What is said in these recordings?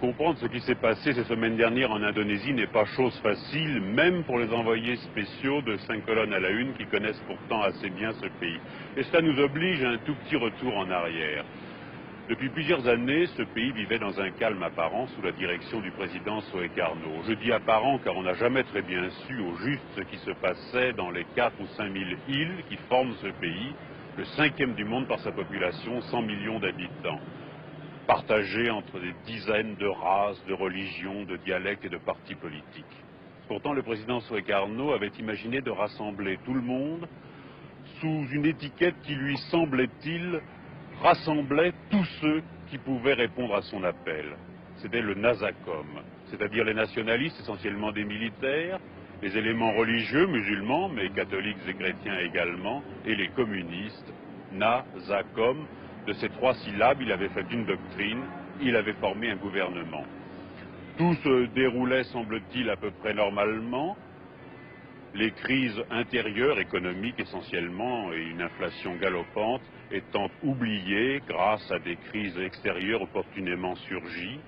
Comprendre ce qui s'est passé ces semaines dernières en Indonésie n'est pas chose facile, même pour les envoyés spéciaux de 5 colonnes à la une qui connaissent pourtant assez bien ce pays. Et cela nous oblige à un tout petit retour en arrière. Depuis plusieurs années, ce pays vivait dans un calme apparent sous la direction du président Sukarno. Je dis apparent car on n'a jamais très bien su au juste ce qui se passait dans les 4 ou 5 000 îles qui forment ce pays, le 5e du monde par sa population, 100 millions d'habitants, partagés entre des dizaines de races, de religions, de dialectes et de partis politiques. Pourtant, le président Sukarno avait imaginé de rassembler tout le monde sous une étiquette qui lui, semblait-il, rassemblait tous ceux qui pouvaient répondre à son appel. C'était le Nasakom, c'est-à-dire les nationalistes, essentiellement des militaires, les éléments religieux, musulmans, mais catholiques et chrétiens également, et les communistes, Nasakom. De ces 3 syllabes, il avait fait une doctrine, il avait formé un gouvernement. Tout se déroulait, semble-t-il, à peu près normalement. Les crises intérieures, économiques essentiellement, et une inflation galopante étant oubliées grâce à des crises extérieures opportunément surgies,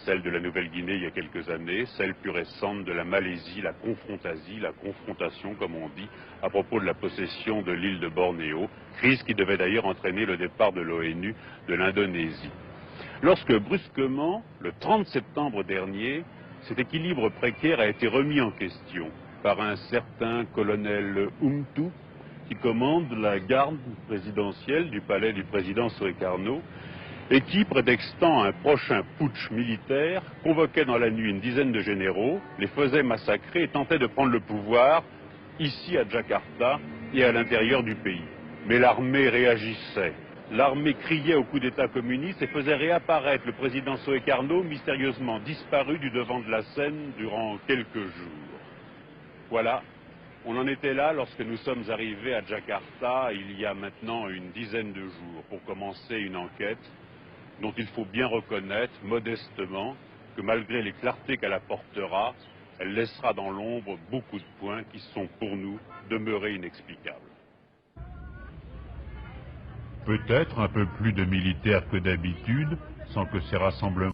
celle de la Nouvelle-Guinée il y a quelques années, celle plus récente de la Malaisie, la confrontation comme on dit, à propos de la possession de l'île de Bornéo, crise qui devait d'ailleurs entraîner le départ de l'ONU de l'Indonésie. Lorsque brusquement, le 30 septembre dernier, cet équilibre précaire a été remis en question par un certain colonel Umtu, qui commande la garde présidentielle du palais du président Sukarno, et qui, prétextant un prochain putsch militaire, convoquait dans la nuit une dizaine de généraux, les faisait massacrer et tentait de prendre le pouvoir ici à Jakarta et à l'intérieur du pays. Mais l'armée réagissait. L'armée criait au coup d'État communiste et faisait réapparaître le président Sukarno, mystérieusement disparu du devant de la scène durant quelques jours. Voilà, on en était là lorsque nous sommes arrivés à Jakarta il y a maintenant une dizaine de jours pour commencer une enquête dont il faut bien reconnaître modestement que malgré les clartés qu'elle apportera, elle laissera dans l'ombre beaucoup de points qui sont pour nous demeurés inexplicables. Peut-être un peu plus de militaires que d'habitude, sans que ces rassemblements